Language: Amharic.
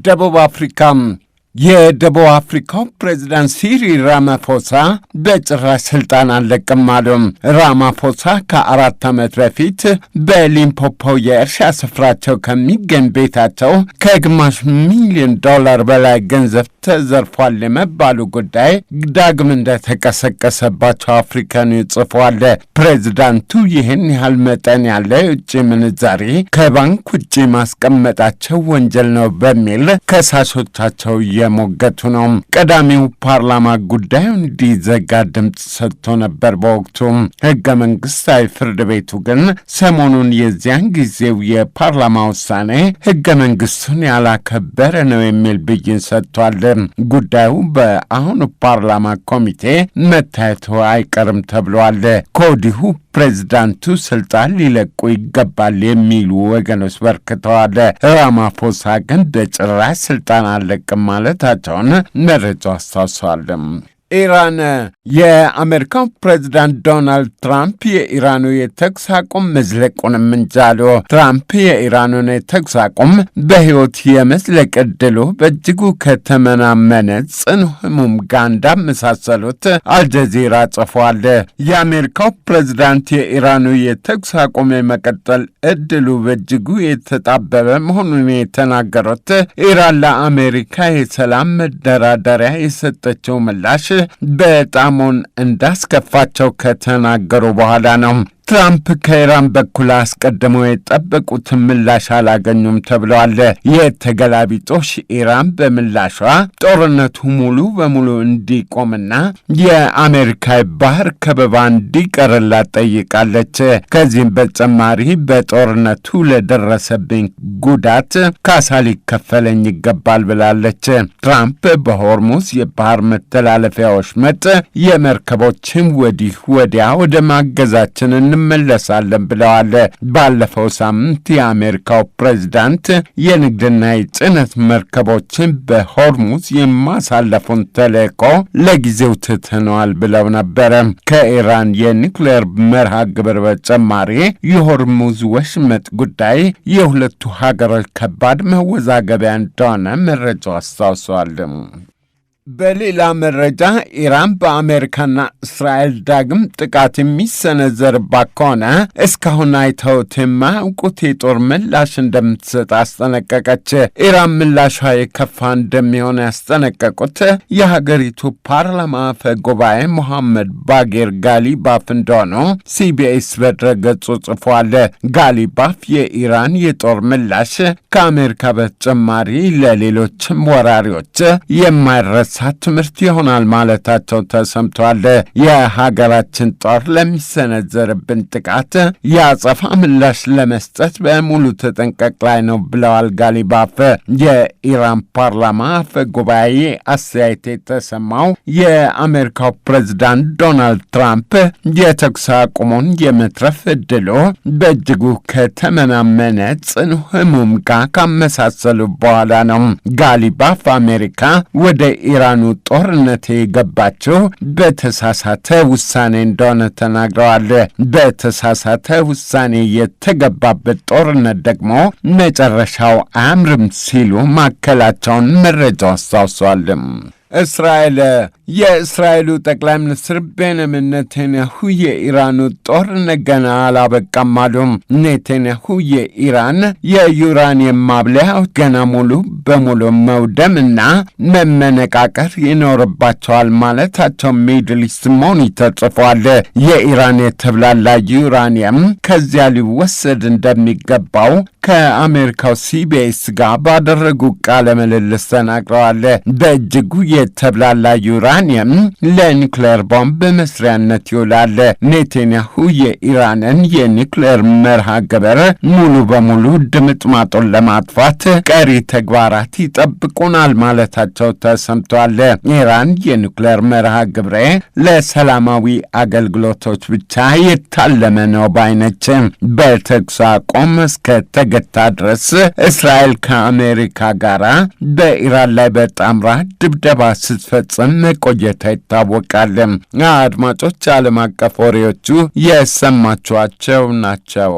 ደቡብ አፍሪካ የደቡብ አፍሪካው ፕሬዝዳንት ሲሪል ራማፎሳ በጭራሽ ስልጣን አልለቅም አሉ። ራማፎሳ ከ4 ዓመት በፊት በሊምፖፖ የእርሻ ስፍራቸው ከሚገኝ ቤታቸው ከግማሽ ሚሊዮን ዶላር በላይ ገንዘብ ተዘርፏል የመባሉ ጉዳይ ዳግም እንደተቀሰቀሰባቸው አፍሪካኑ ጽፏል። ፕሬዝዳንቱ ይህን ያህል መጠን ያለ የውጭ ምንዛሪ ከባንክ ውጭ ማስቀመጣቸው ወንጀል ነው በሚል ከሳሾቻቸው የሞገቱ ነው። ቀዳሚው ፓርላማ ጉዳዩን እንዲዘጋ ድምፅ ሰጥቶ ነበር። በወቅቱ ሕገ መንግሥታዊ ፍርድ ቤቱ ግን ሰሞኑን የዚያን ጊዜው የፓርላማ ውሳኔ ሕገ መንግሥቱን ያላከበረ ነው የሚል ብይን ሰጥቷል። ጉዳዩ በአሁኑ ፓርላማ ኮሚቴ መታየቱ አይቀርም ተብሏል። ከወዲሁ ፕሬዝዳንቱ ስልጣን ሊለቁ ይገባል የሚሉ ወገኖች በርክተዋል። ራማፎሳ ግን በጭራሽ ስልጣን አልለቅም ማለታቸውን መረጃው አስታውሷል። ኢራን የአሜሪካው ፕሬዝዳንት ዶናልድ ትራምፕ የኢራኑ የተኩስ አቁም መዝለቁንም እንጃሉ። ትራምፕ የኢራኑን የተኩስ አቁም በሕይወት የመዝለቅ ዕድሉ በእጅጉ ከተመናመነ ጽኑ ሕሙም ጋር እንዳመሳሰሉት አልጀዚራ ጽፏል። የአሜሪካው ፕሬዝዳንት የኢራኑ የተኩስ አቁም የመቀጠል ዕድሉ በእጅጉ የተጣበበ መሆኑን የተናገሩት ኢራን ለአሜሪካ የሰላም መደራደሪያ የሰጠችው ምላሽ በጣሙን እንዳስከፋቸው ከተናገሩ በኋላ ነው። ትራምፕ ከኢራን በኩል አስቀድመው የጠበቁትን ምላሽ አላገኙም ተብለዋል። የተገላቢጦሽ ኢራን በምላሿ ጦርነቱ ሙሉ በሙሉ እንዲቆምና የአሜሪካ ባህር ከበባ እንዲቀርላት ጠይቃለች። ከዚህም በተጨማሪ በጦርነቱ ለደረሰብኝ ጉዳት ካሳ ሊከፈለኝ ይገባል ብላለች። ትራምፕ በሆርሙዝ የባህር መተላለፊያ ወሽመጥ የመርከቦችን ወዲህ ወዲያ ወደ ማገዛችን እንመለሳለን ብለዋል። ባለፈው ሳምንት የአሜሪካው ፕሬዝዳንት የንግድና የጭነት መርከቦችን በሆርሙዝ የማሳለፉን ተልዕኮ ለጊዜው ትተነዋል ብለው ነበረ። ከኢራን የኒውክሌር መርሃ ግብር በተጨማሪ የሆርሙዝ ወሽመጥ ጉዳይ የሁለቱ ሀገሮች ከባድ መወዛገቢያ እንደሆነ መረጃው አስታውሷል። በሌላ መረጃ ኢራን በአሜሪካና እስራኤል ዳግም ጥቃት የሚሰነዘርባት ከሆነ እስካሁን አይተውት የማያውቁት የጦር ምላሽ እንደምትሰጥ አስጠነቀቀች። ኢራን ምላሿ የከፋ እንደሚሆን ያስጠነቀቁት የሀገሪቱ ፓርላማ አፈ ጉባኤ ሞሐመድ ባጌር ጋሊባፍ እንደሆኑ ሲቢኤስ በድረገጹ ጽፏል። ጋሊባፍ የኢራን የጦር ምላሽ ከአሜሪካ በተጨማሪ ለሌሎችም ወራሪዎች የማይረሳ ትምህርት ይሆናል ማለታቸው ተሰምቷል። የሀገራችን ጦር ለሚሰነዘርብን ጥቃት የአጸፋ ምላሽ ለመስጠት በሙሉ ተጠንቀቅ ላይ ነው ብለዋል ጋሊባፍ። የኢራን ፓርላማ አፈ ጉባኤ አስተያየት የተሰማው የአሜሪካው ፕሬዝዳንት ዶናልድ ትራምፕ የተኩስ አቁሙን የመትረፍ ዕድሉ በእጅጉ ከተመናመነ ጽኑ ሕሙም ጋር ካመሳሰሉ በኋላ ነው። ጋሊባፍ አሜሪካ ወደ ኢራኑ ጦርነት የገባቸው በተሳሳተ ውሳኔ እንደሆነ ተናግረዋል። በተሳሳተ ውሳኔ የተገባበት ጦርነት ደግሞ መጨረሻው አያምርም ሲሉ ማከላቸውን መረጃው አስታውሷል። እስራኤል የእስራኤሉ ጠቅላይ ሚኒስትር ቤንያሚን ኔታንያሁ የኢራኑ ጦርነት ገና አላበቃም አሉ። ኔታንያሁ የኢራን የዩራኒየም ማብለያዎች ገና ሙሉ በሙሉ መውደምና መመነቃቀር ይኖርባቸዋል ማለታቸው ሚድል ኢስት ሞኒተር ጽፏል። የኢራን የተብላላ ዩራኒየም ከዚያ ሊወሰድ እንደሚገባው ከአሜሪካው ሲቢኤስ ጋር ባደረጉ ቃለ ምልልስ ተናግረዋል። በእጅጉ የተብላላ ዩራኒየም ለኒውክሌር ቦምብ መስሪያነት ይውላል። ኔታንያሁ የኢራንን የኒውክሌር መርሃ ግብር ሙሉ በሙሉ ድምጥማጡን ለማጥፋት ቀሪ ተግባራት ይጠብቁናል ማለታቸው ተሰምቷል። ኢራን የኒውክሌር መርሃ ግብሬ ለሰላማዊ አገልግሎቶች ብቻ የታለመ ነው ባይነች። በተኩስ አቁም እስከ ገታ ድረስ እስራኤል ከአሜሪካ ጋር በኢራን ላይ በጣምራ ድብደባ ስትፈጽም መቆየቷ ይታወቃል። አድማጮች፣ ዓለም አቀፍ ወሬዎቹ የሰማችኋቸው ናቸው።